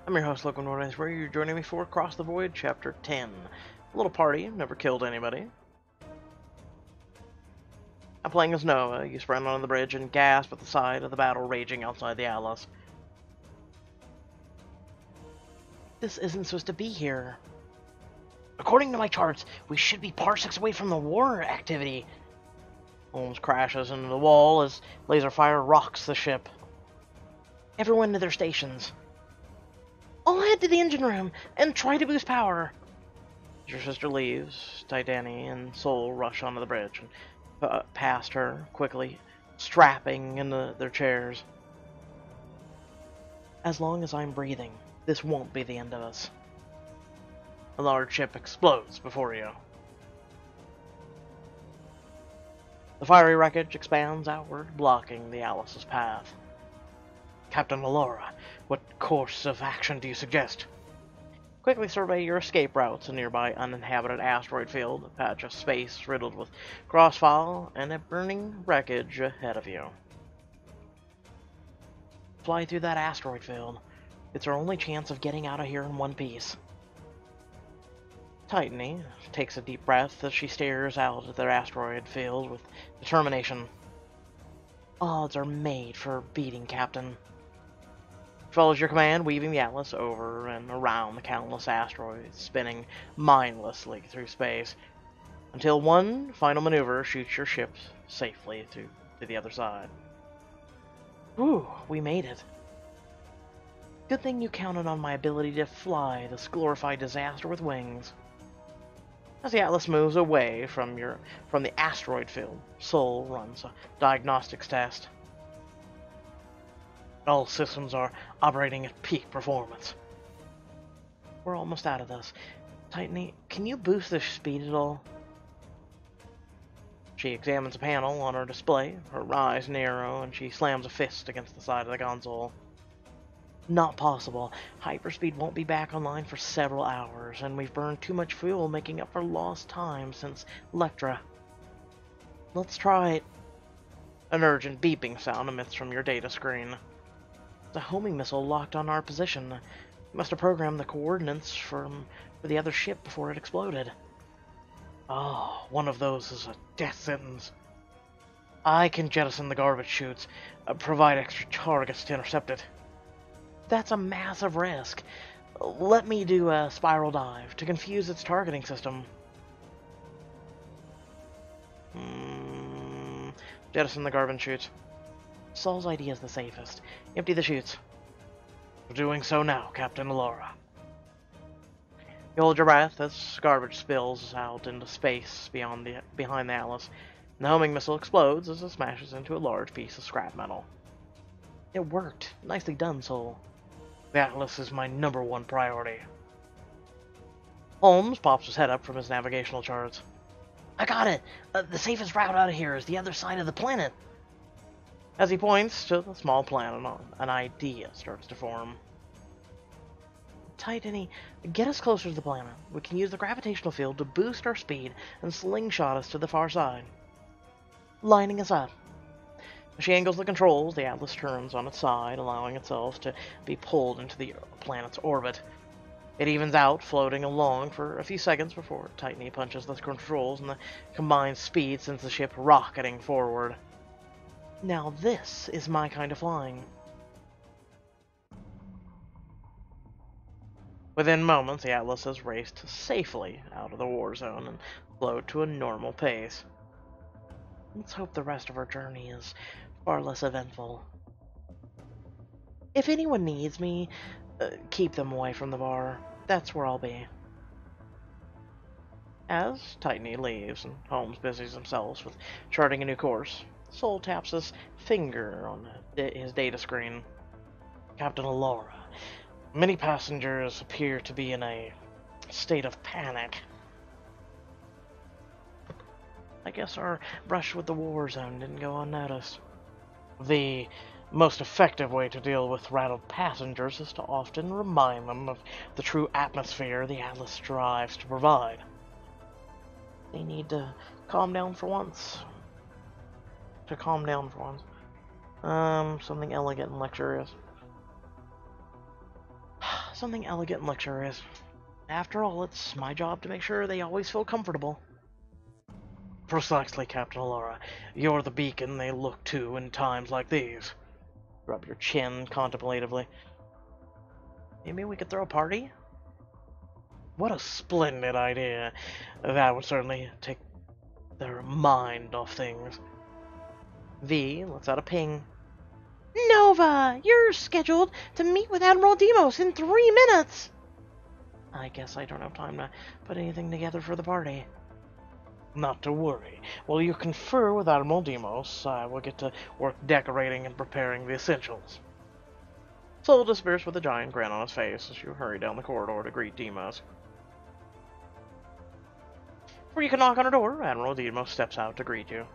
I'm your host, Logan Norris, where you're joining me for Across the Void, Chapter 10. A little party, never killed anybody. I'm playing as Noah. You sprint onto the bridge and gasp at the sight of the battle raging outside the Atlas. This isn't supposed to be here. According to my charts, we should be parsecs away from the war activity. Holmes crashes into the wall as laser fire rocks the ship. Everyone to their stations. I'll head to the engine room and try to boost power. Your sister leaves. Titani and Soul rush onto the bridge and past her quickly, strapping into their chairs. As long as I'm breathing, this won't be the end of us. A large ship explodes before you. The fiery wreckage expands outward, blocking the Alice's path. Captain Allura, what course of action do you suggest? Quickly survey your escape routes, a nearby uninhabited asteroid field, a patch of space riddled with crossfire, and a burning wreckage ahead of you. Fly through that asteroid field. It's our only chance of getting out of here in one piece. Titani takes a deep breath as she stares out at their asteroid field with determination. Odds are made for beating, Captain. Follows your command, weaving the Atlas over and around the countless asteroids, spinning mindlessly through space, until one final maneuver shoots your ship safely to the other side. Whew, we made it. Good thing you counted on my ability to fly this glorified disaster with wings. As the Atlas moves away from the asteroid field, Sol runs a diagnostics test. All systems are operating at peak performance. We're almost out of this. Titani, can you boost the speed at all? She examines a panel on her display, her eyes narrow, and she slams a fist against the side of the console. Not possible. Hyperspeed won't be back online for several hours, and we've burned too much fuel making up for lost time since Lectra. Let's try it. An urgent beeping sound emits from your data screen. The homing missile locked on our position. You must have programmed the coordinates for the other ship before it exploded. Oh, one of those is a death sentence. I can jettison the garbage chutes, provide extra targets to intercept it. That's a massive risk. Let me do a spiral dive to confuse its targeting system. Jettison the garbage chutes. Sol's idea is the safest. Empty the chutes. We're doing so now, Captain Allura. You hold your breath as garbage spills out into space behind the Atlas. And the homing missile explodes as it smashes into a large piece of scrap metal. It worked. Nicely done, Sol. The Atlas is my #1 priority. Holmes pops his head up from his navigational charts. I got it! The safest route out of here is the other side of the planet. As he points to the small planet, an idea starts to form. Titani, get us closer to the planet. We can use the gravitational field to boost our speed and slingshot us to the far side. Lining us up. As she angles the controls, the Atlas turns on its side, allowing itself to be pulled into the planet's orbit. It evens out, floating along for a few seconds before Titani punches the controls and the combined speed sends the ship rocketing forward. Now this is my kind of flying. Within moments, the Atlas has raced safely out of the war zone and slowed to a normal pace. Let's hope the rest of our journey is far less eventful. If anyone needs me, keep them away from the bar. That's where I'll be. As Titani leaves and Holmes busies himself with charting a new course, Sol taps his finger on his data screen. Captain Allura, many passengers appear to be in a state of panic. I guess our brush with the war zone didn't go unnoticed. The most effective way to deal with rattled passengers is to often remind them of the true atmosphere the Atlas strives to provide. They need to calm down for once. Something elegant and luxurious. something elegant and luxurious. After all, it's my job to make sure they always feel comfortable. Precisely, Captain Laura. You're the beacon they look to in times like these. Rub your chin contemplatively. Maybe we could throw a party? What a splendid idea. That would certainly take their mind off things. V, let's out a ping. Nova, you're scheduled to meet with Admiral Demos in 3 minutes. I guess I don't have time to put anything together for the party. Not to worry. While you confer with Admiral Demos, I will get to work decorating and preparing the essentials. Sol disappears with a giant grin on his face as you hurry down the corridor to greet Demos. Before you can knock on her door, Admiral Demos steps out to greet you.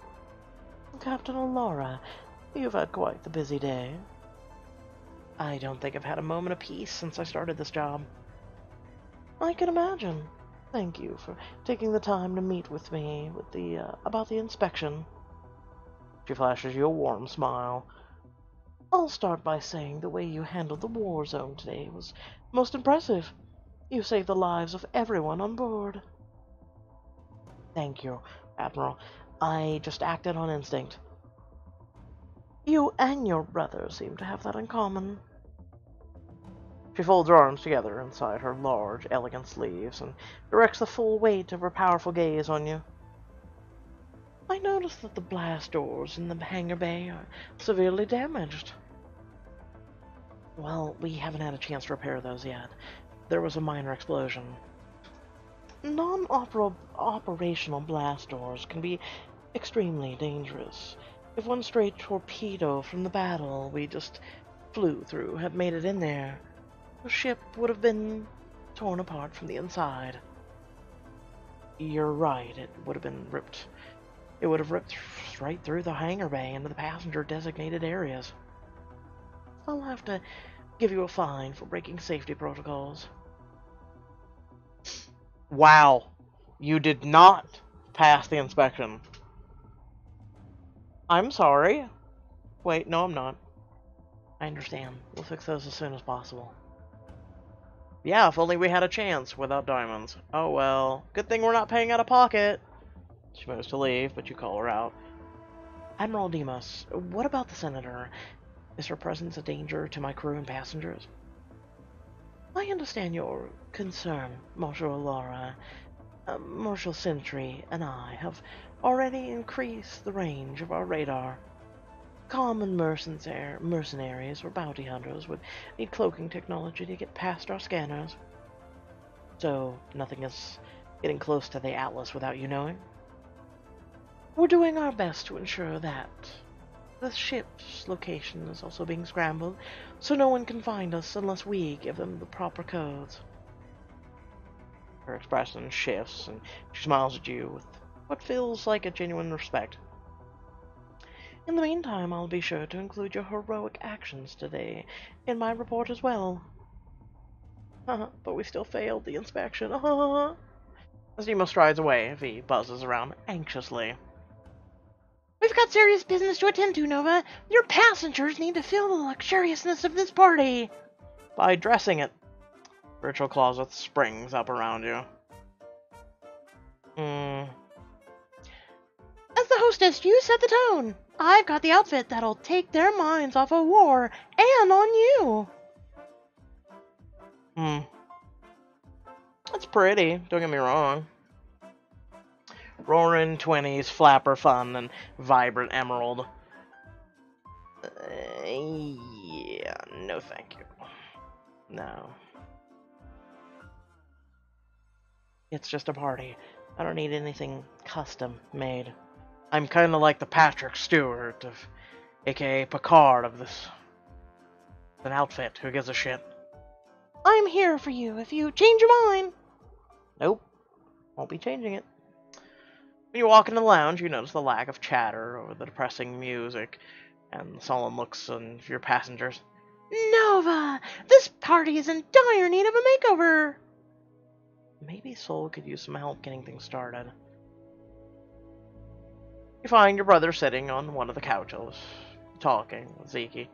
Captain Laura, you've had quite the busy day. I don't think I've had a moment of peace since I started this job. I can imagine. Thank you for taking the time to meet with me about the inspection. She flashes you a warm smile. I'll start by saying the way you handled the warzone today was most impressive. You saved the lives of everyone on board. Thank you, Admiral. I just acted on instinct. You and your brother seem to have that in common. She folds her arms together inside her large, elegant sleeves and directs the full weight of her powerful gaze on you. I noticed that the blast doors in the hangar bay are severely damaged. Well, we haven't had a chance to repair those yet. There was a minor explosion. Non-operational blast doors can be extremely dangerous. If one stray torpedo from the battle we just flew through had made it in there, the ship would have been torn apart from the inside. You're right, it would have been ripped. It would have ripped right through the hangar bay into the passenger-designated areas. I'll have to give you a fine for breaking safety protocols. Wow, you did not pass the inspection. I'm sorry. Wait, no I'm not. I understand. We'll fix those as soon as possible. Yeah, if only we had a chance without diamonds. Oh well. Good thing we're not paying out of pocket. She moves to leave, but you call her out. Admiral Demos, what about the Senator? Is her presence a danger to my crew and passengers? I understand your concern, Marshal Laura. Marshal Sentry and I have already increased the range of our radar. Common mercenaries or bounty hunters would need cloaking technology to get past our scanners. So, nothing is getting close to the Atlas without you knowing? We're doing our best to ensure that. The ship's location is also being scrambled, so no one can find us unless we give them the proper codes. Her expression shifts, and she smiles at you with what feels like a genuine respect. In the meantime, I'll be sure to include your heroic actions today in my report as well. But we still failed the inspection. As Nemo strides away, V buzzes around anxiously. We've got serious business to attend to, Nova. Your passengers need to feel the luxuriousness of this party. By dressing it. Virtual closet springs up around you. As the hostess, you set the tone. I've got the outfit that'll take their minds off of war and on you. That's pretty, don't get me wrong. Roaring 20s, flapper fun, and vibrant emerald. Yeah, no thank you. No. It's just a party. I don't need anything custom made. I'm kind of like the Patrick Stewart of, aka Picard of this. An outfit, who gives a shit? I'm here for you if you change your mind. Nope, won't be changing it. When you walk into the lounge, you notice the lack of chatter over the depressing music and the solemn looks of your passengers. Nova, this party is in dire need of a makeover. Maybe Sol could use some help getting things started. You find your brother sitting on one of the couches, talking with Zeke.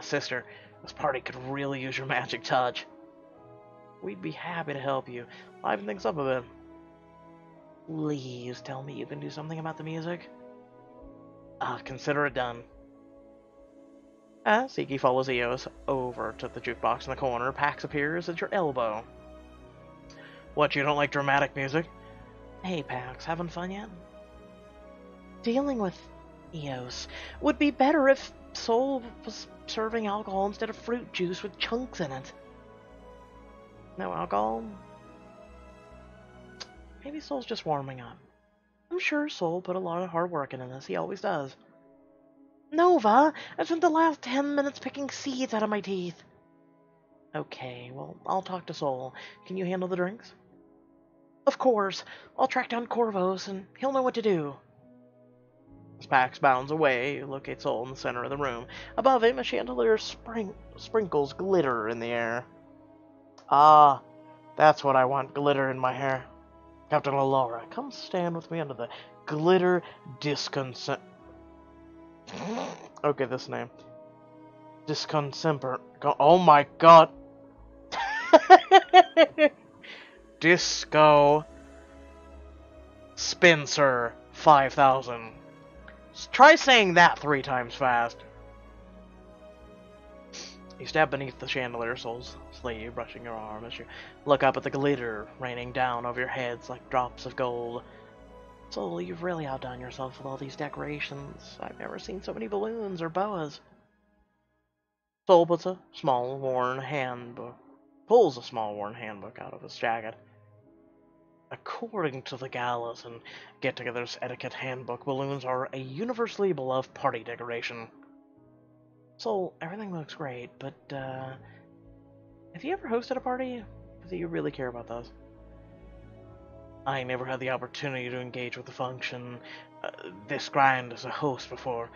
Sister, This party could really use your magic touch. We'd be happy to help you. Liven things up a bit. Please tell me you can do something about the music. Consider it done. As Siki follows Eos over to the jukebox in the corner, Pax appears at your elbow. What, you don't like dramatic music? Hey, Pax, having fun yet? Dealing with Eos would be better if Sol was serving alcohol instead of fruit juice with chunks in it. No alcohol? Maybe Sol's just warming up. I'm sure Sol put a lot of hard work into this. He always does. Nova, I spent the last 10 minutes picking seeds out of my teeth. Okay, well, I'll talk to Sol. Can you handle the drinks? Of course. I'll track down Corvos, and he'll know what to do. As Pax bounds away, you locate Sol in the center of the room. Above him, a chandelier sprinkles glitter in the air. Ah, that's what I want, glitter in my hair. Captain Allura, come stand with me under the glitter disconcent... Okay, this name. Disconcemper... Oh my god! Disco... Spencer 5000. Try saying that 3 times fast. You stab beneath the chandelier, Sol's sleeve, brushing your arm as you look up at the glitter raining down over your heads like drops of gold. Sol, you've really outdone yourself with all these decorations. I've never seen so many balloons or boas. Sol puts a small, worn handbook, pulls a small, worn handbook out of his jacket. According to the galas and get-togethers etiquette handbook, balloons are a universally beloved party decoration. Sol, everything looks great, but, have you ever hosted a party? Do you really care about those? I never had the opportunity to engage with the function this grand as a host before.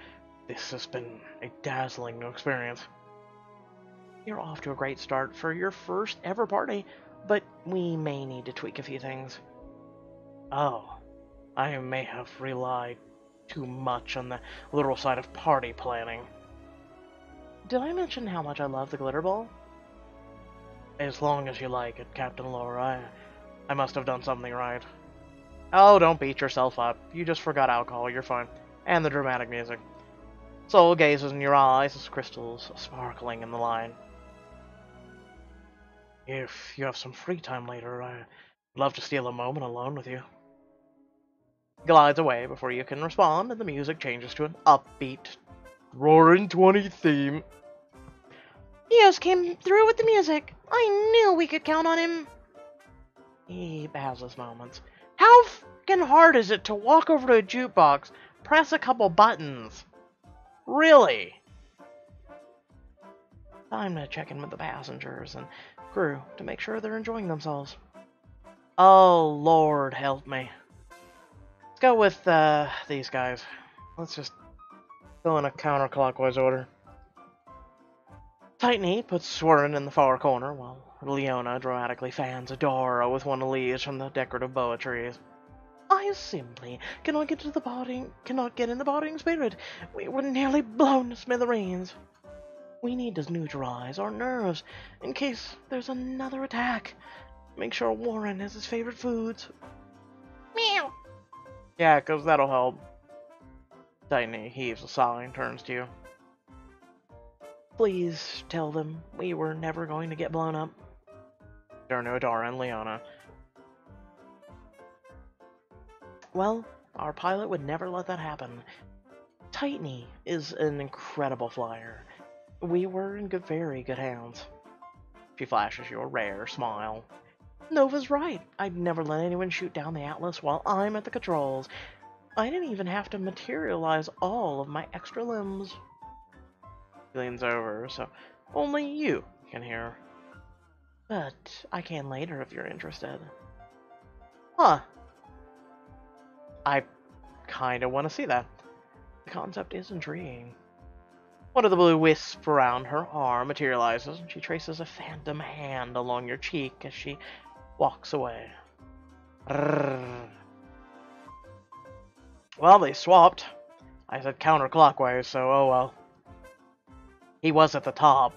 This has been a dazzling new experience. You're off to a great start for your first ever party, but we may need to tweak a few things. Oh, I may have relied too much on the literal side of party planning. Did I mention how much I love the glitter ball? As long as you like it, Captain Allura. I must have done something right. Oh, don't beat yourself up. You just forgot alcohol, you're fine. And the dramatic music. Sol gazes in your eyes as crystals sparkling in the line. If you have some free time later, I'd love to steal a moment alone with you. Glides away before you can respond, and the music changes to an upbeat, roaring 20 theme. Eos came through with the music. I knew we could count on him. He has his moments. How fucking hard is it to walk over to a jukebox, press a couple buttons? Really? Time to check in with the passengers and crew to make sure they're enjoying themselves. Oh, Lord, help me. Let's go with these guys. Let's just go in a counterclockwise order. Tightney puts Swerin in the far corner, while Leona dramatically fans Adora with one of the leaves from the decorative boa trees. I simply cannot get in the partying spirit. We were nearly blown to smithereens. We need to neutralize our nerves in case there's another attack. Make sure Warren has his favorite foods. Meow. Yeah, 'cause that'll help. Tightney heaves a sigh and turns to you. Please tell them we were never going to get blown up. Turn to Adara and Leona. Well, our pilot would never let that happen. Tightney is an incredible flyer. We were in very good hands. She flashes you a rare smile. Nova's right. I'd never let anyone shoot down the Atlas while I'm at the controls. I didn't even have to materialize all of my extra limbs. He leans over, so only you can hear. But I can later if you're interested. Huh. I kinda want to see that. The concept is intriguing. One of the blue wisps around her arm materializes, and she traces a phantom hand along your cheek as she walks away. Rrrr. Well, they swapped. I said counterclockwise, so oh well. He was at the top.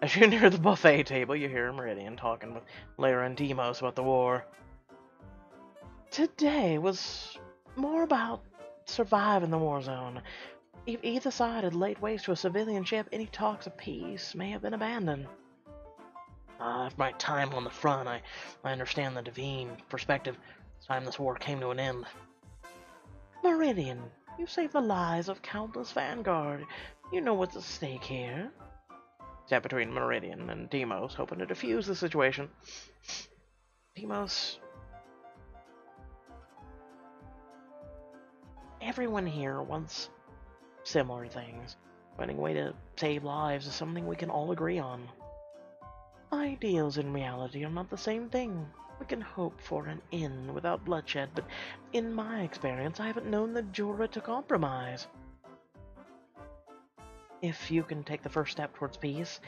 As you near the buffet table, you hear Meridian talking with Lara and Demos about the war. Today was more about surviving the war zone. If either side had laid waste to a civilian ship, any talks of peace may have been abandoned. Of my time on the front, I understand the divine perspective. It's time this war came to an end. Meridian, you saved the lives of countless Vanguard. You know what's at stake here. Step between Meridian and Demos, hoping to defuse the situation. Demos... Everyone here wants similar things. Finding a way to save lives is something we can all agree on. Ideals and reality are not the same thing. We can hope for an end without bloodshed, but in my experience, I haven't known the Jura to compromise. If you can take the first step towards peace,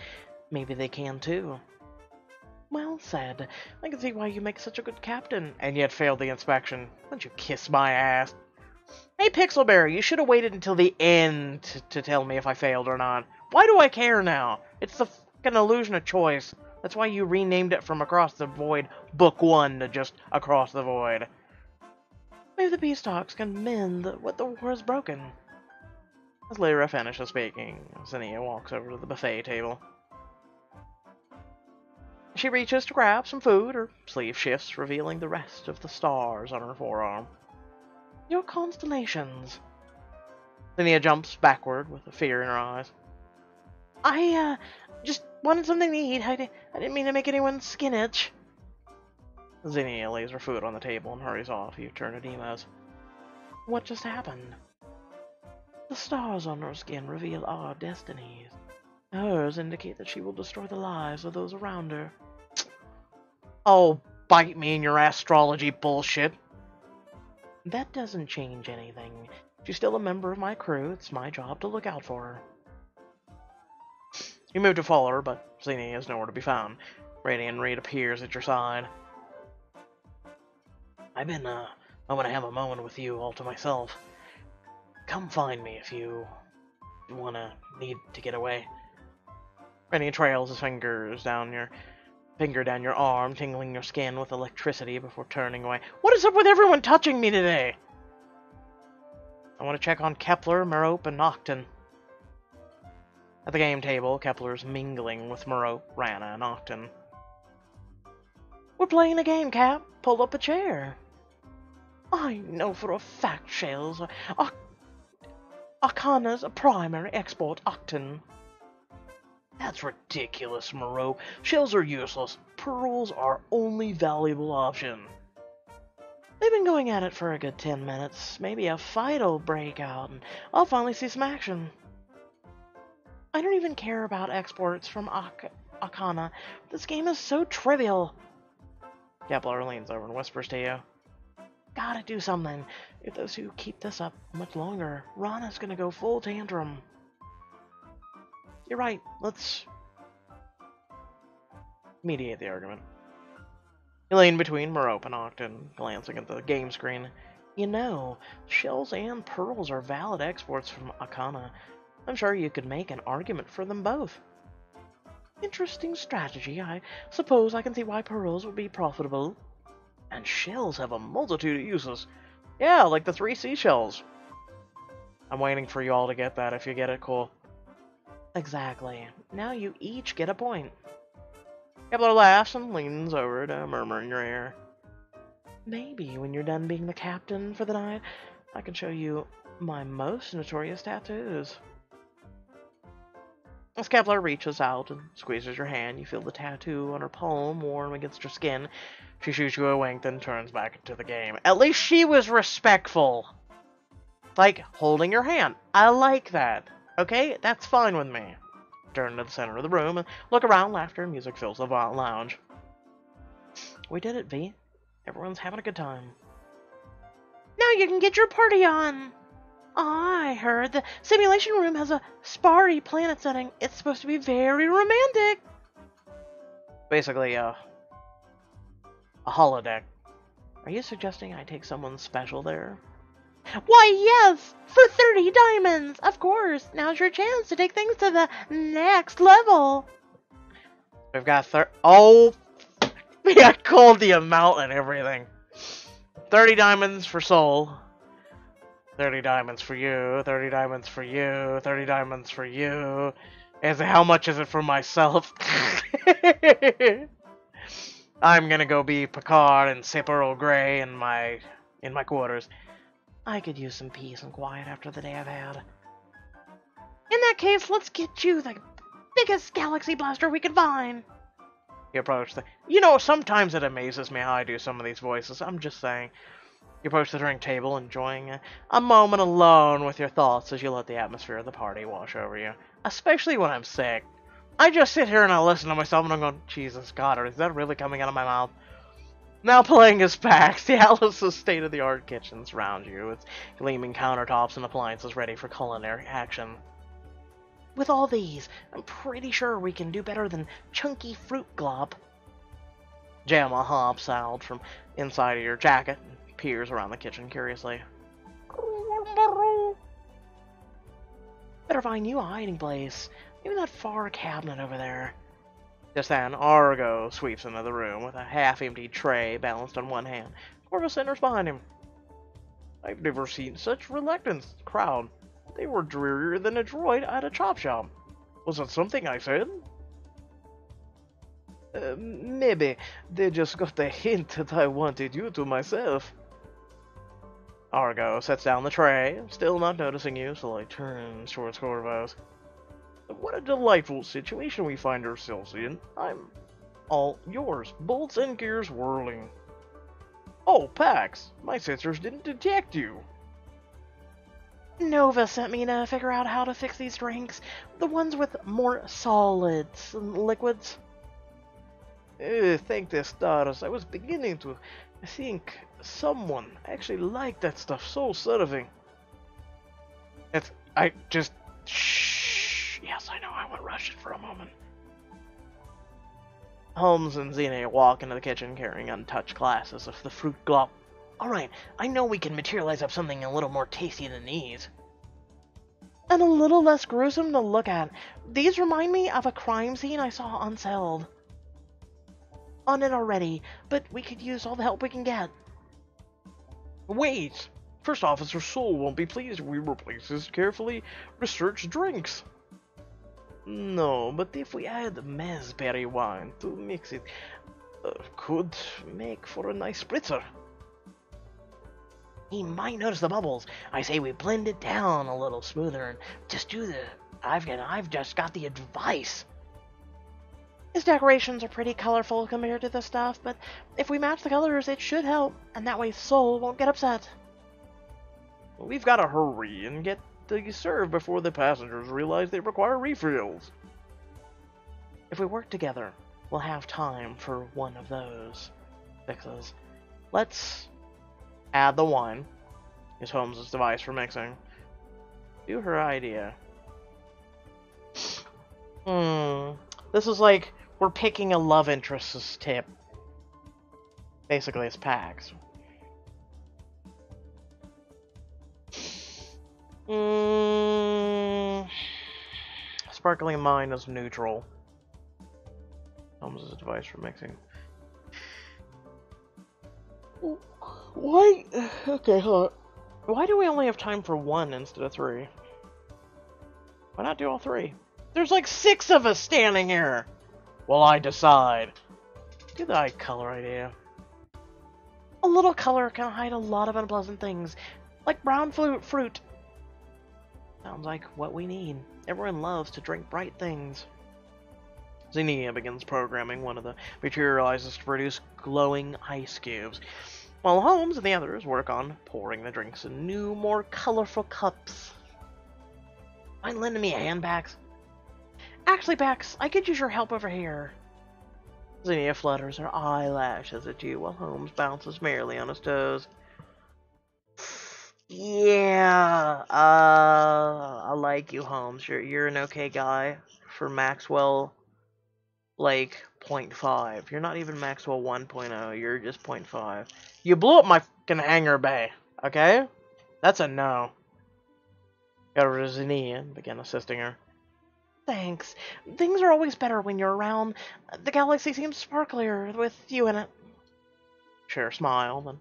maybe they can too. Well said. I can see why you make such a good captain, and yet failed the inspection. Why don't you kiss my ass? Hey, Pixelberry, you should have waited until the end to tell me if I failed or not. Why do I care now? It's the fucking illusion of choice. That's why you renamed it from Across the Void Book 1 to just Across the Void. Maybe the peace talks can mend what the war has broken. As Lyra finishes speaking, Zinnia walks over to the buffet table. She reaches to grab some food, her sleeve shifts, revealing the rest of the stars on her forearm. Your constellations. Zinnia jumps backward with a fear in her eyes. I just wanted something to eat. I didn't mean to make anyone's skin itch. Zinnia lays her food on the table and hurries off. You turn to Demos. What just happened? The stars on her skin reveal our destinies. Hers indicate that she will destroy the lives of those around her. Oh, bite me in your astrology bullshit. That doesn't change anything. She's still a member of my crew. It's my job to look out for her. You move to follow her, but Zinnia is nowhere to be found. Radiant reappears at your side. I've been, I want to have a moment with you all to myself. Come find me if you need to get away. Radiant trails his finger down your arm, tingling your skin with electricity before turning away. What is up with everyone touching me today? I want to check on Kepler, Merope, and Nocton. At the game table, Kepler's mingling with Merope, Rana, and Nocton. We're playing a game, Cap. Pull up a chair. I know for a fact Shells are Arcana's primary export, Octon. That's ridiculous, Merope. Shells are useless. Pearls are only valuable option. They've been going at it for a good 10 minutes. Maybe a fight'll break out, and I'll finally see some action. I don't even care about exports from Arcana. This game is so trivial. Kepler leans over and whispers to you. Gotta do something. If those two keep this up much longer, Rana's gonna go full tantrum. You're right. Let's mediate the argument. You lean between Merope and Octon, glancing at the game screen. You know, shells and pearls are valid exports from Arcana. I'm sure you could make an argument for them both. Interesting strategy. I suppose I can see why pearls would be profitable. And shells have a multitude of uses. Yeah, like the 3 seashells. I'm waiting for you all to get that. If you get it, cool. Exactly. Now you each get a point. Kepler laughs and leans over to murmur in your ear. Maybe when you're done being the captain for the night, I can show you my most notorious tattoos. As Kepler reaches out and squeezes your hand, you feel the tattoo on her palm warm against her skin. She shoots you a wink, then turns back into the game. At least she was respectful. Like, holding your hand. I like that. Okay? That's fine with me. Turn to the center of the room and look around. Laughter and music fills the lounge. We did it, V. Everyone's having a good time. Now you can get your party on. I heard the simulation room has a sparty planet setting. It's supposed to be very romantic. Basically, a holodeck. Are you suggesting I take someone special there? Why, yes! For 30 diamonds! Of course! Now's your chance to take things to the next level! We've got oh, I called the amount and everything. 30 diamonds for Soul. 30 diamonds for you. 30 diamonds for you. 30 diamonds for you. How much is it for myself? I'm gonna go be Picard and sip Earl Grey in my quarters. I could use some peace and quiet after the day I've had. In that case, let's get you the biggest galaxy blaster we can find. You approach the... You know, sometimes it amazes me how I do some of these voices. I'm just saying. You approach the drink table, enjoying a moment alone with your thoughts as you let the atmosphere of the party wash over you. Especially when I'm sick. I just sit here and I listen to myself and I'm going, Jesus God, is that really coming out of my mouth? Now playing as PAX, the Alice's state-of-the-art kitchen surrounds you, with gleaming countertops and appliances ready for culinary action. With all these, I'm pretty sure we can do better than chunky fruit glop. Gemma hops out from inside of your jacket and peers around the kitchen curiously. Better find you a hiding place. Maybe that far cabinet over there. Just then, Argo sweeps into the room with a half-empty tray balanced on one hand. Corvus enters behind him. I've never seen such reluctance in the crowd. They were drearier than a droid at a chop shop. Was it something I said? Maybe. They just got the hint that I wanted you to myself. Argo sets down the tray, still not noticing you, so he turns towards Corvus. What a delightful situation we find ourselves in. I'm all yours, bolts and gears whirling. Oh, Pax, my sensors didn't detect you. Nova sent me to figure out how to fix these drinks. The ones with more solids and liquids. Thank the stars. I was beginning to think someone actually liked that stuff so serving. Shh. Yes, I know, I went Russian for a moment. Holmes and Xenia walk into the kitchen carrying untouched glasses of the fruit glop. Alright, I know we can materialize up something a little more tasty than these. And a little less gruesome to look at. These remind me of a crime scene I saw unsealed. On it already, but we could use all the help we can get. Wait! First Officer Soul won't be pleased if we replace his carefully researched drinks. No, but if we add raspberry wine to mix it, could make for a nice spritzer. He might notice the bubbles. I say we blend it down a little smoother and just do the... I've just got the advice. His decorations are pretty colorful compared to the stuff, but if we match the colors, it should help, and that way Soul won't get upset. We've got to hurry and get these served before the passengers realize they require refills. If we work together, we'll have time for one of those fixes. Let's add the wine. Use Holmes' device for mixing. Do her idea. This is like we're picking a love interest's tip. Basically, it's PAX. Sparkling Mind is neutral. Holmes' device for mixing. Why? Okay, hold on. Why do we only have time for one instead of three? Why not do all three? There's like 6 of us standing here! Well, I decide. Do the eye color idea. A little color can hide a lot of unpleasant things, like brown fruit. Sounds like what we need. Everyone loves to drink bright things. Xenia begins programming one of the materializers to produce glowing ice cubes, while Holmes and the others work on pouring the drinks in new, more colorful cups. Mind lending me a hand, Pax? Actually, Pax, I could use your help over here. Xenia flutters her eyelashes at you while Holmes bounces merrily on his toes. Yeah, I like you, Holmes. You're an okay guy for Maxwell, like, 0.5. You're not even Maxwell 1.0, you're just 0.5. You blew up my fucking hangar bay, okay? That's a no. Got rid of Xenia and began assisting her. Thanks. Things are always better when you're around. The galaxy seems sparklier with you in it. Cher smiled and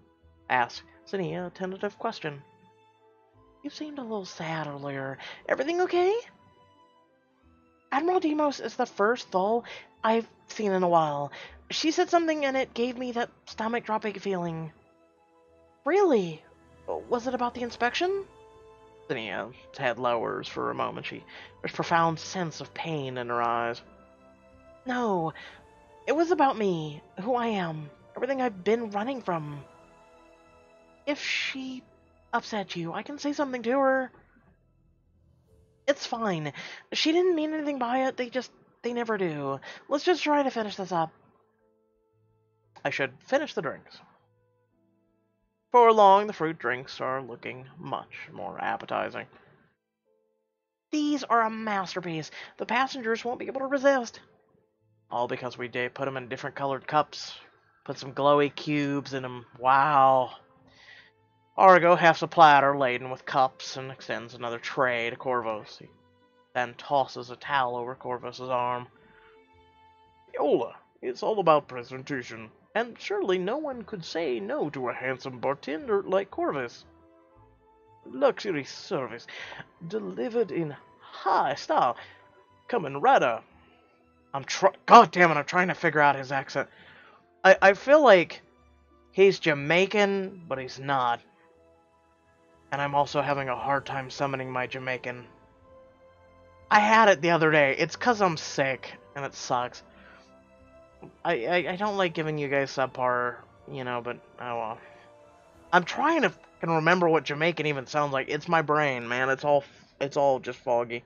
asked Zinnia a tentative question. You seemed a little sad earlier. Everything okay? Admiral Demos is the first Thul I've seen in a while. She said something and it gave me that stomach-dropping feeling. Really? Was it about the inspection? Zinnia's head lowers for a moment. There's a profound sense of pain in her eyes. No, it was about me, who I am, everything I've been running from. If she upset you, I can say something to her. It's fine. She didn't mean anything by it, they never do. Let's just try to finish this up. I should finish the drinks. Before long, the fruit drinks are looking much more appetizing. These are a masterpiece. The passengers won't be able to resist. All because we did put them in different colored cups. Put some glowy cubes in them. Wow. Argo hefts a platter laden with cups and extends another tray to Corvus. He then tosses a towel over Corvus's arm. Yola, it's all about presentation, and surely no one could say no to a handsome bartender like Corvus. Luxury service, delivered in high style, coming right up. God damn it, I'm trying to figure out his accent. I feel like he's Jamaican, but he's not. And I'm also having a hard time summoning my Jamaican. I had it the other day. It's 'cause I'm sick, and it sucks. I don't like giving you guys subpar, but oh well. I'm trying to remember what Jamaican even sounds like. It's my brain, man. It's all just foggy.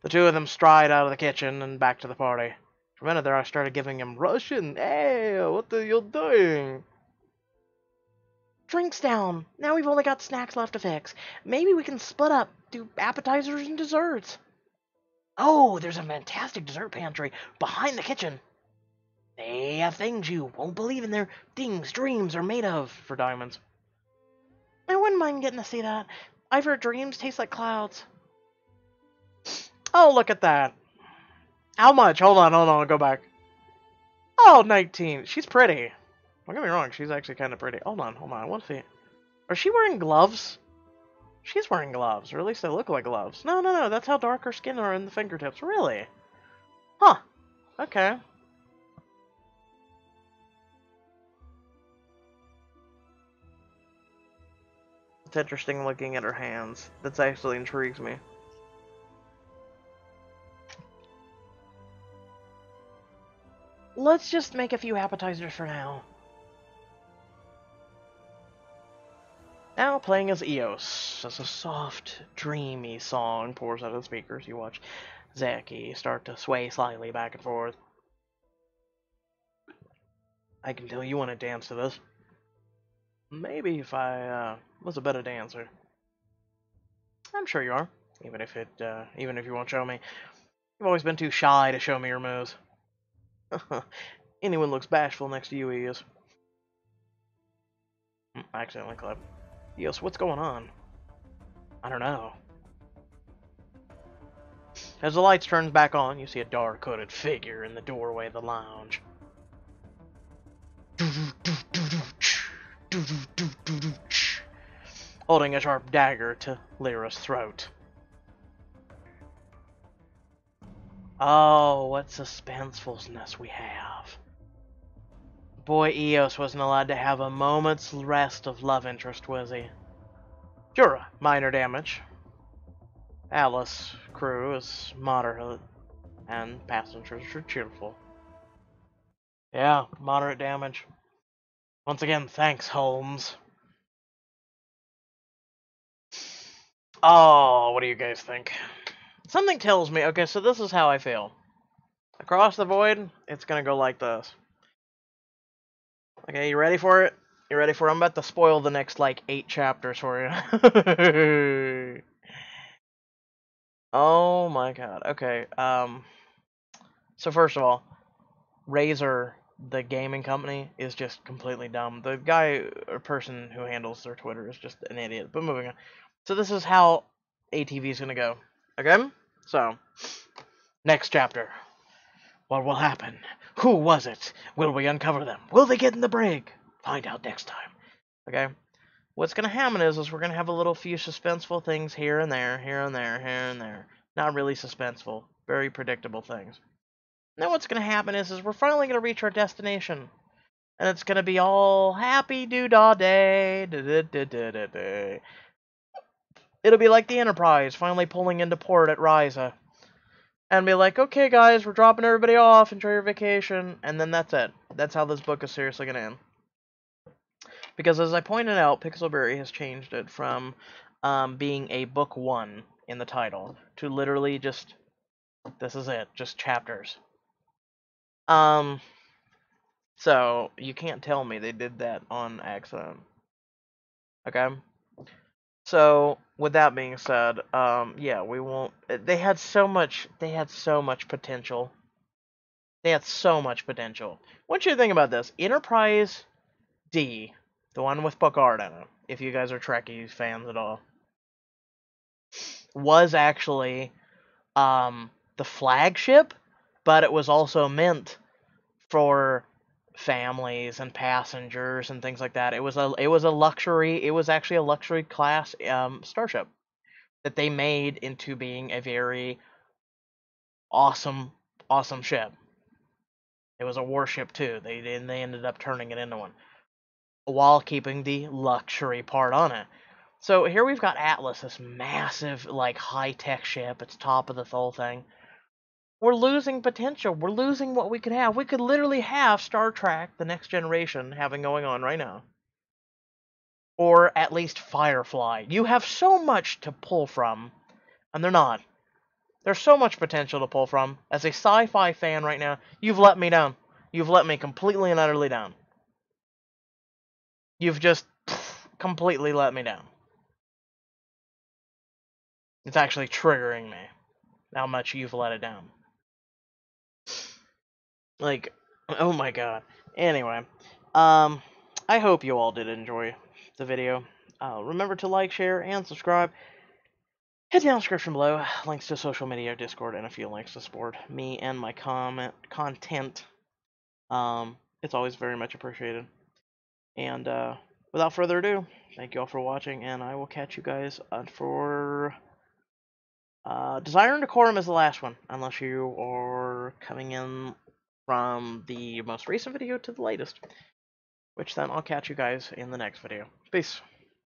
The two of them stride out of the kitchen and back to the party. For a minute there, I started giving him Russian. Hey, what are you doing? Drinks down. Now we've only got snacks left to fix. Maybe we can split up, do appetizers and desserts. Oh, there's a fantastic dessert pantry behind the kitchen. They have things you won't believe in there. Things dreams are made of for diamonds. I wouldn't mind getting to see that. I've heard dreams taste like clouds. Oh, look at that. How much? Hold on, go back. Oh, 19. She's pretty. Don't get me wrong, she's actually kind of pretty. Hold on, I want to see. Is she wearing gloves? She's wearing gloves, or at least they look like gloves. No, that's how dark her skin are in the fingertips. Really? Huh. Okay. It's interesting looking at her hands. That actually intrigues me. Let's just make a few appetizers for now. Now playing as Eos, as a soft, dreamy song pours out of the speakers, you watch Zaki start to sway slightly back and forth. I can tell you want to dance to this. Maybe if I was a better dancer. I'm sure you are, even if you won't show me. You've always been too shy to show me your moves. Anyone looks bashful next to you, Eos. I accidentally clapped. Eos, what's going on? I don't know. As the lights turn back on, you see a dark hooded figure in the doorway of the lounge. Holding a sharp dagger to Lyra's throat. Oh, what suspensefulness we have. Boy, Eos wasn't allowed to have a moment's rest of love interest, was he? Sure, minor damage. Alice crew is moderate, and passengers are cheerful. Yeah, moderate damage. Once again, thanks, Holmes. Oh, what do you guys think? Something tells me, okay, so this is how I feel. Across the void, it's gonna go like this. Okay, you ready for it? You ready for it? I'm about to spoil the next, 8 chapters for you. Oh my god. Okay, so first of all, Razer, the gaming company, is just completely dumb. The guy or person who handles their Twitter is just an idiot. But moving on. So this is how ATV is gonna go. Okay? So, next chapter. What will happen? Who was it? Will we uncover them? Will they get in the brig? Find out next time. Okay? What's going to happen is we're going to have a little few suspenseful things here and there, here and there, here and there. Not really suspenseful. Very predictable things. Then what's going to happen is we're finally going to reach our destination. And it's going to be all happy doo-dah day. It'll be like the Enterprise finally pulling into port at Ryza. And be like, okay guys, we're dropping everybody off, enjoy your vacation. And then that's it. That's how this book is seriously going to end. Because as I pointed out, Pixelberry has changed it from being a book 1 in the title to literally just, this is it, just chapters. So you can't tell me they did that on accident. Okay? So, with that being said, yeah, we won't, they had so much potential. They had so much potential. I want you to think about this. Enterprise D, the one with book art in it, if you guys are Trekkies fans at all, was actually the flagship, but it was also meant for families and passengers and things like that. It was actually a luxury class starship that they made into being a very awesome ship. It was a warship too. They ended up turning it into one while keeping the luxury part on it. So here we've got Atlas, this massive, like, high-tech ship. It's top of the whole thing. We're losing potential. We're losing what we could have. We could literally have Star Trek, The Next Generation, having going on right now. Or at least Firefly. You have so much to pull from, and they're not. There's so much potential to pull from. As a sci-fi fan right now, you've let me down. You've let me completely and utterly down. You've just completely let me down. It's actually triggering me how much you've let it down. Like, oh my god. Anyway, I hope you all did enjoy the video. Remember to like, share, and subscribe. Head down in the description below. Links to social media, Discord, and a few links to support me and my content. It's always very much appreciated. And without further ado, thank you all for watching, and I will catch you guys for Desire and Decorum is the last one, unless you are coming in from the most recent video to the latest, which then I'll catch you guys in the next video. Peace.